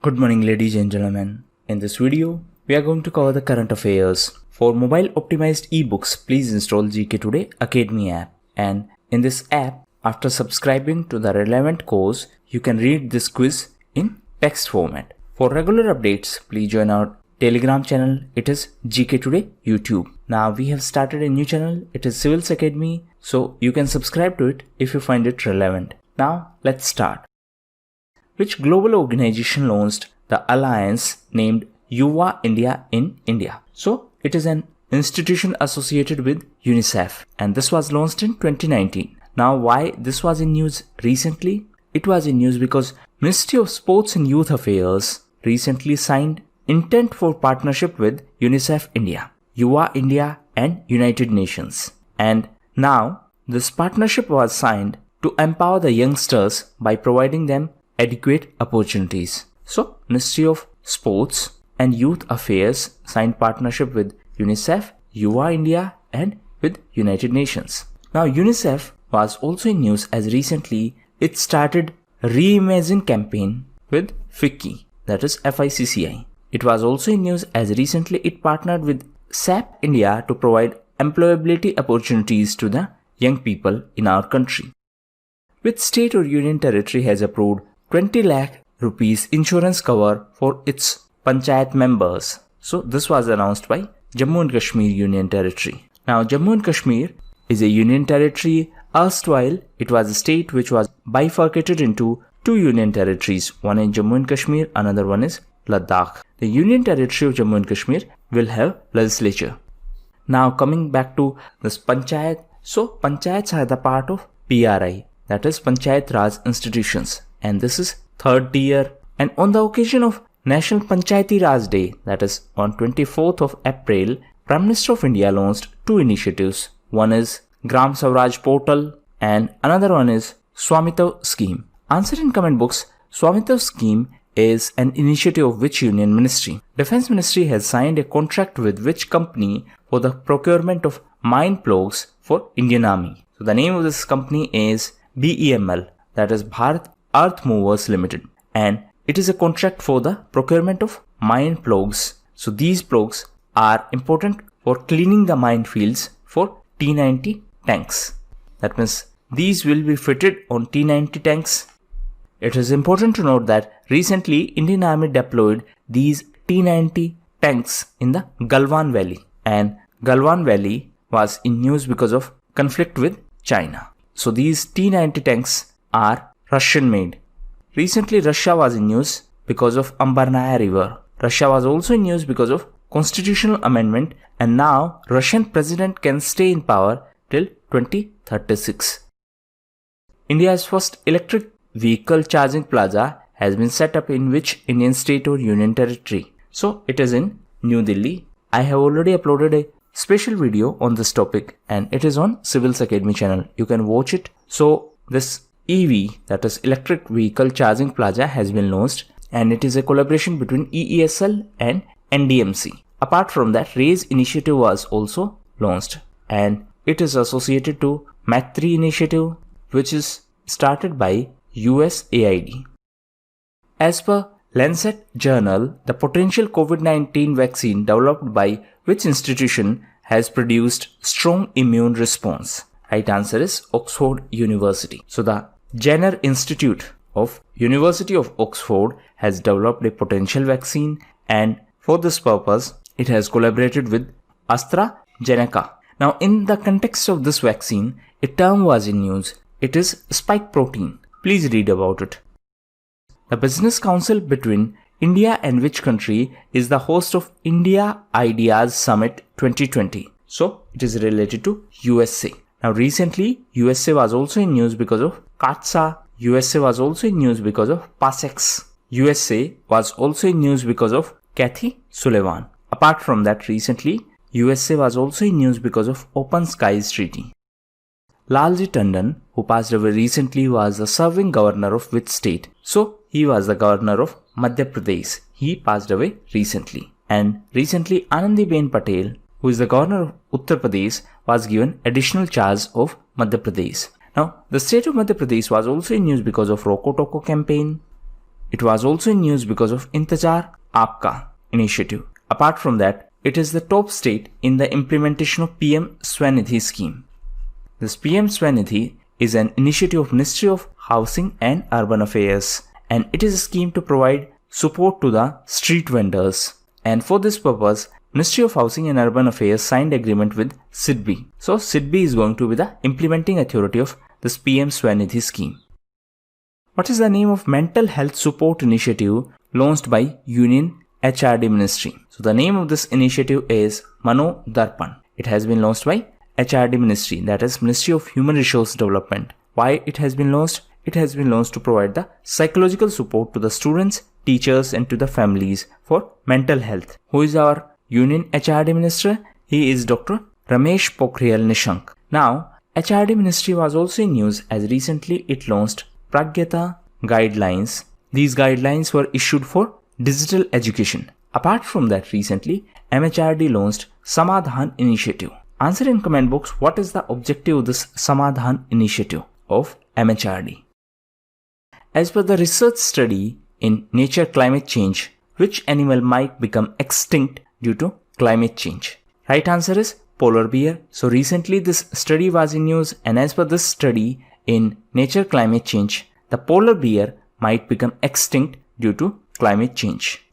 Good morning, ladies and gentlemen. In this video, we are going to cover the current affairs. For mobile optimized ebooks, please install GKToday Academy app. And in this app, after subscribing to the relevant course, you can read this quiz in text format. For regular updates, please join our Telegram channel. It is GKToday YouTube. Now we have started a new channel. It is Civils Academy. So you can subscribe to it if you find it relevant. Now let's start. Which global organization launched the alliance named Yuva India in India? So it is an institution associated with Unicef, and this was launched in 2019. Now why this was in news recently? It was in news because Ministry of Sports and Youth Affairs recently signed intent for partnership with Unicef India, Yuva India and United Nations. And now this partnership was signed to empower the youngsters by providing them adequate opportunities. So Ministry of Sports and Youth Affairs signed partnership with UNICEF, Yuva India and with United Nations. Now UNICEF was also in news as recently it started Reimagine campaign with FICCI, that is FICCI. It was also in news as recently it partnered with SAP India to provide employability opportunities to the young people in our country. Which state or union territory has approved 20 lakh rupees insurance cover for its panchayat members? So this was announced by Jammu and Kashmir Union Territory. Now Jammu and Kashmir is a union territory. Erstwhile, it was a state which was bifurcated into two union territories. One is Jammu and Kashmir, another one is Ladakh. The Union Territory of Jammu and Kashmir will have legislature. Now coming back to this panchayat. So panchayats are the part of PRI, that is Panchayat Raj institutions. And this is third tier. And on the occasion of National Panchayati Raj Day, that is on 24th of April, Prime Minister of India launched two initiatives. One is Gram Swaraj Portal and another one is Swamitav Scheme. Answer in comment box. Swamitav Scheme is an initiative of which union ministry? Defense Ministry has signed a contract with which company for the procurement of mine plugs for Indian Army? So the name of this company is BEML, that is Bharat Earth Movers Limited, and it is a contract for the procurement of mine plugs. So these plugs are important for cleaning the minefields for T-90 tanks. That means these will be fitted on T-90 tanks. It is important to note that recently Indian Army deployed these T-90 tanks in the Galwan Valley, and Galwan Valley was in news because of conflict with China. So these T-90 tanks are Russian made. Recently Russia was in news because of Ambarnaya River. Russia was also in news because of constitutional amendment, and now Russian president can stay in power till 2036. India's first electric vehicle charging plaza has been set up in which Indian state or union territory? So it is in New Delhi. I have already uploaded a special video on this topic and it is on Civils Academy channel. You can watch it. So this EV, that is electric vehicle charging plaza, has been launched and it is a collaboration between EESL and NDMC. Apart from that, RAISE initiative was also launched and it is associated to Mach 3 initiative, which is started by USAID. As per Lancet Journal, the potential COVID-19 vaccine developed by which institution has produced strong immune response? Right answer is Oxford University. So the Jenner Institute of University of Oxford has developed a potential vaccine, and for this purpose it has collaborated with AstraZeneca. Now in the context of this vaccine, a term was in news. It is spike protein. Please read about it. The Business Council between India and which country is the host of India Ideas Summit 2020? So it is related to USA. Now recently USA was also in news because of CATSA. USA was also in news because of PASEX. USA was also in news because of Kathy Sullivan. Apart from that, recently USA was also in news because of Open Skies Treaty. Lalji Tandon, who passed away recently, was the serving governor of which state? So he was the governor of Madhya Pradesh. He passed away recently. And recently Anandiben Patel, who is the governor of Uttar Pradesh, was given additional charge of Madhya Pradesh. Now, the state of Madhya Pradesh was also in news because of Roko Toko campaign. It was also in news because of Intajar Aapka initiative. Apart from that, it is the top state in the implementation of PM Swanithi scheme. This PM Swanithi is an initiative of Ministry of Housing and Urban Affairs, and it is a scheme to provide support to the street vendors. And for this purpose, Ministry of Housing and Urban Affairs signed agreement with SIDBI. So SIDBI is going to be the implementing authority of this PM Swanithi scheme. What is the name of mental health support initiative launched by Union HRD Ministry? So the name of this initiative is Mano Darpan. It has been launched by HRD Ministry, that is Ministry of Human Resource Development. Why it has been launched? It has been launched to provide the psychological support to the students, teachers and to the families for mental health. Who is our Union HRD Minister? He is Dr. Ramesh Pokhriyal Nishank. Now, HRD Ministry was also in news as recently it launched Pragyata guidelines. These guidelines were issued for digital education. Apart from that, recently MHRD launched Samadhan initiative. Answer in comment box what is the objective of this Samadhan initiative of MHRD. As per the research study in Nature Climate Change, which animal might become extinct due to climate change? Right answer is polar bear. So recently this study was in news, and as per this study in Nature Climate Change, the polar bear might become extinct due to climate change.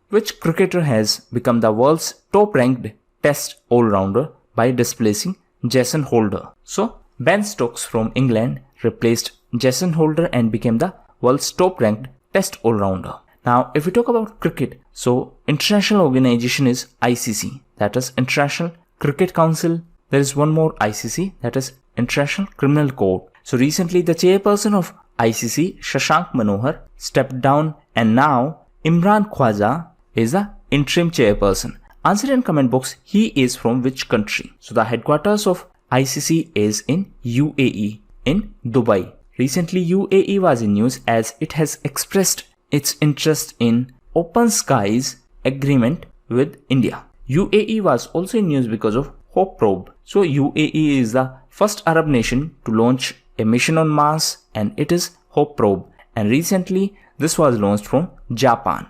Which cricketer has become the world's top ranked Test all-rounder by displacing Jason Holder? So Ben Stokes from England replaced Jason Holder and became the world's top ranked Test all-rounder. Now if we talk about cricket, so international organization is ICC, that is International Cricket Council. There is one more ICC, that is International Criminal Court. So recently the chairperson of ICC, Shashank Manohar, stepped down, and now Imran Khwaja is the interim chairperson. Answer in comment box, he is from which country? So the headquarters of ICC is in UAE, in Dubai. Recently UAE was in news as it has expressed its interest in Open Skies agreement with India. UAE was also in news because of Hope probe. So UAE is the first Arab nation to launch a mission on Mars, and it is Hope probe, and recently this was launched from Japan.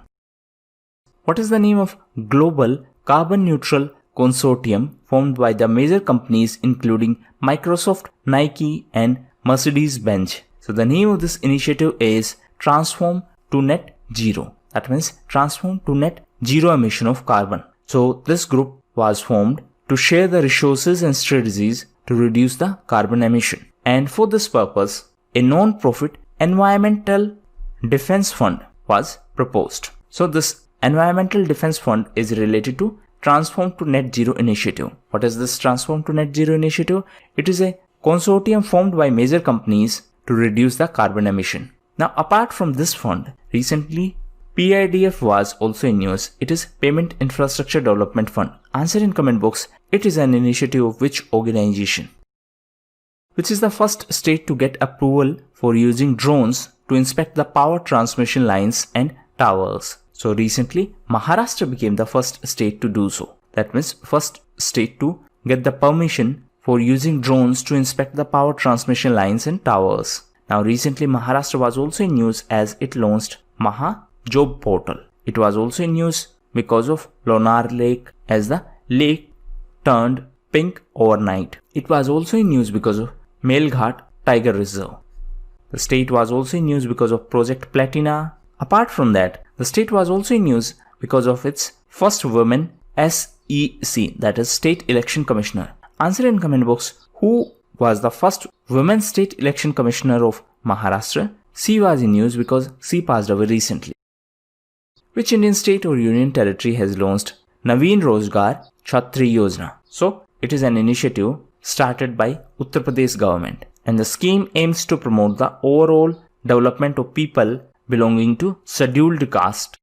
What is the name of global carbon neutral consortium formed by the major companies including Microsoft, Nike and Mercedes-Benz? So the name of this initiative is Transform to Net Zero. That means transform to net zero emission of carbon. So this group was formed to share the resources and strategies to reduce the carbon emission. And for this purpose, a non-profit environmental defense fund was proposed. So this Environmental Defense Fund is related to Transform to Net Zero initiative. What is this Transform to Net Zero initiative? It is a consortium formed by major companies to reduce the carbon emission. Now apart from this fund, recently PIDF was also in news. It is Payment Infrastructure Development Fund. Answer in comment box, it is an initiative of which organization? Which is the first state to get approval for using drones to inspect the power transmission lines and towers? So recently Maharashtra became the first state to do so. That means first state to get the permission for using drones to inspect the power transmission lines and towers. Now recently Maharashtra was also in news as it launched Maha Job Portal. It was also in news because of Lonar Lake, as the lake turned pink overnight. It was also in news because of Melghat Tiger Reserve. The state was also in news because of Project Platina. Apart from that, the state was also in news because of its first woman SEC, that is State Election Commissioner. Answer in comment box, who was the first women state election commissioner of Maharashtra? She was in news because she passed away recently. Which Indian state or union territory has launched Navroz Chatri Yojna? So it is an initiative started by Uttar Pradesh government, and the scheme aims to promote the overall development of people belonging to scheduled caste.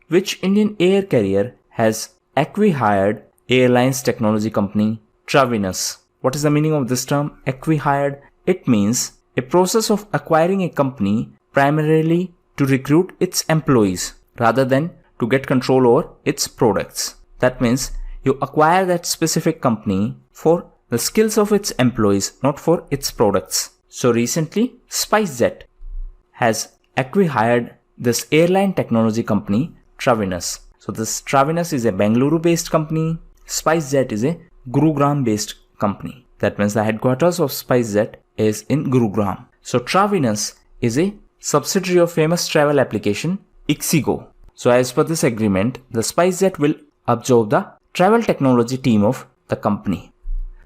Which Indian air carrier has acqui-hired airlines technology company Travinus? What is the meaning of this term acqui-hired? It means a process of acquiring a company primarily to recruit its employees rather than to get control over its products. That means you acquire that specific company for the skills of its employees, not for its products. So recently SpiceJet has acqui-hired this airline technology company Travinus. So this Travinus is a Bengaluru-based company. SpiceJet is a Gurugram-based company. That means the headquarters of SpiceJet is in Gurugram. So Travinus is a subsidiary of famous travel application Ixigo. So as per this agreement, the SpiceJet will absorb the travel technology team of the company.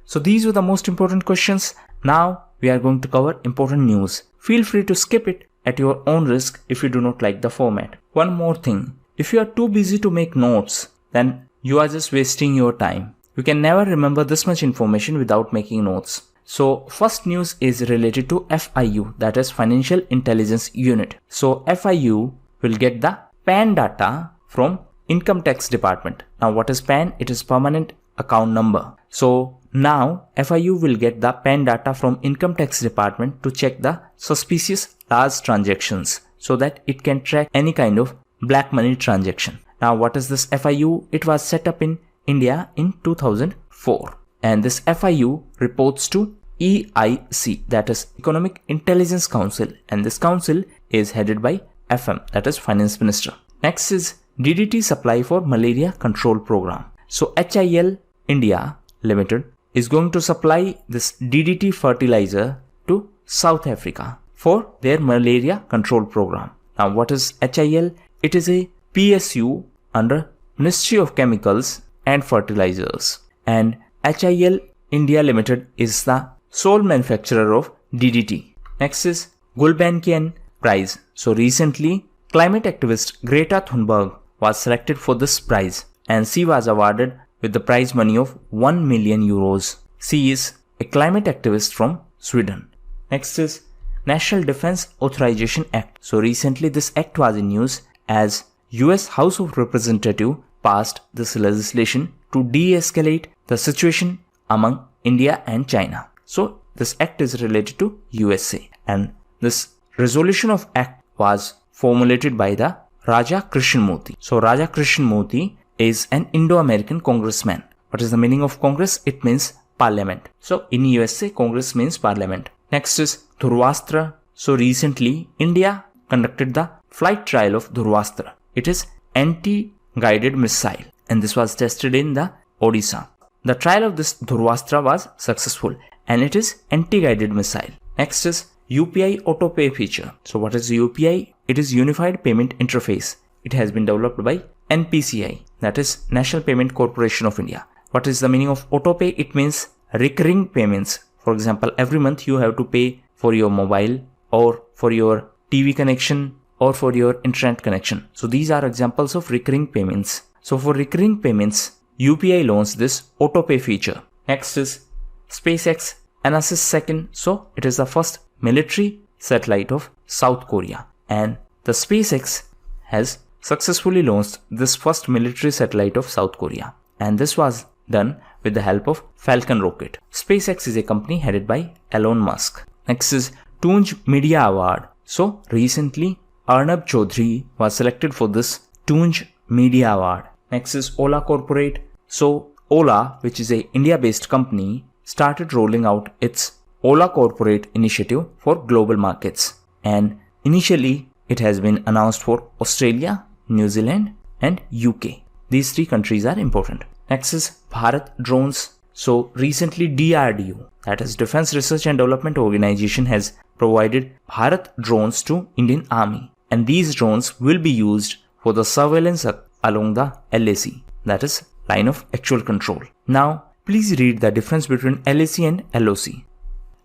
So these were the most important questions. Now we are going to cover important news. Feel free to skip it at your own risk if you do not like the format. One more thing, if you are too busy to make notes, then you are just wasting your time. You can never remember this much information without making notes. So first news is related to FIU, that is Financial Intelligence Unit. So FIU will get the PAN data from Income Tax Department. Now what is PAN? It is Permanent Account Number. So now FIU will get the PAN data from Income Tax Department to check the suspicious large transactions so that it can track any kind of black money transaction. Now what is this FIU? It was set up in India in 2004, and this FIU reports to EIC, that is Economic Intelligence Council, and this council is headed by FM, that is Finance Minister. Next is DDT supply for malaria control program. So HIL India Limited is going to supply this DDT fertilizer to South Africa for their malaria control program. Now what is HIL? It is a PSU under Ministry of Chemicals and Fertilizers, and HIL India Limited is the sole manufacturer of DDT. Next is Gulbenkian Prize. So recently climate activist Greta Thunberg was selected for this prize, and she was awarded with the prize money of 1 million euros. She is a climate activist from Sweden. Next is National Defense Authorization Act. So recently this act was in news as US House of Representatives passed this legislation to de-escalate the situation among India and China. So this act is related to USA, and this resolution of act was formulated by the Raja Krishnamurthy. So Raja Krishnamurthy is an Indo-American congressman. What is the meaning of Congress? It means parliament. So in USA, Congress means parliament. Next is Dhurvastra. So recently India conducted the flight trial of Dhurvastra. It is anti-guided missile, and this was tested in the Odisha. The trial of this Dhurvastra was successful, and it is anti-guided missile. Next is UPI auto pay feature. So what is UPI? It is Unified Payment Interface. It has been developed by NPCI, that is National Payment Corporation of India. What is the meaning of auto pay? It means recurring payments. For example, every month you have to pay for your mobile or for your TV connection or for your internet connection. So these are examples of recurring payments. So for recurring payments, UPI launched this auto pay feature. Next is SpaceX Anasis 2nd. So it is the first military satellite of South Korea, and the SpaceX has successfully launched this first military satellite of South Korea, and this was done with the help of Falcon rocket. SpaceX is a company headed by Elon Musk. Next is Tunj Media Award. So recently Arnab Chaudhary was selected for this Tunj Media Award. Next is Ola Corporate. So Ola, which is a India-based company, started rolling out its Ola Corporate initiative for global markets, and initially it has been announced for Australia, New Zealand and UK. These three countries are important. Next is Bharat Drones. So recently DRDO, that is Defense Research and Development Organization, has provided Bharat drones to Indian Army, and these drones will be used for the surveillance along the LAC, that is line of actual control. Now please read the difference between LAC and LOC.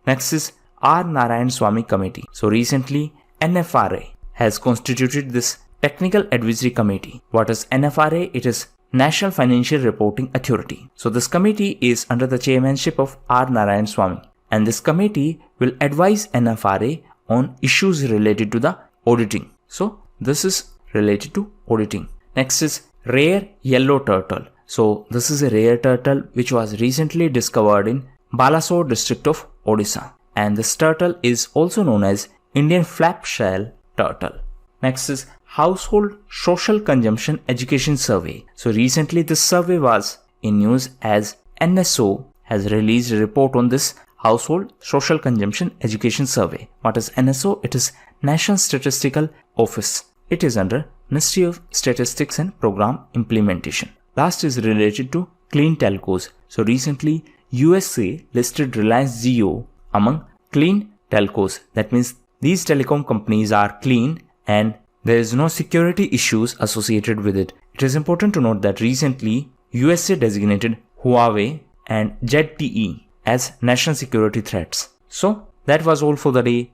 Next is R. Narayan Swamy Committee. So recently NFRA has constituted this Technical Advisory Committee. What is NFRA? It is National Financial Reporting Authority. So this committee is under the chairmanship of R. Narayan Swamy, and this committee will advise NFRA on issues related to the auditing. So this is related to auditing. Next is Rare Yellow Turtle. So this is a rare turtle which was recently discovered in Balasore district of Odisha, and this turtle is also known as Indian flapshell turtle. Next is Household Social Consumption Education Survey. So recently this survey was in news as NSO has released a report on this Household Social Consumption Education Survey. What is NSO? It is National Statistical Office. It is under Ministry of Statistics and Program Implementation. Last is related to clean telcos. So recently USA listed Reliance Jio among clean telcos. That means these telecom companies are clean and there is no security issues associated with it. It is important to note that recently USA designated Huawei and ZTE as national security threats. So that was all for the day.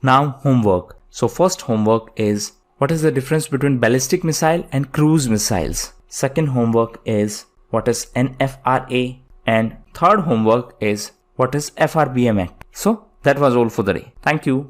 Now homework. So first homework is, what is the difference between ballistic missile and cruise missiles? Second homework is, what is NFRA? And third homework is, what is FRBM Act? So that was all for the day. Thank you.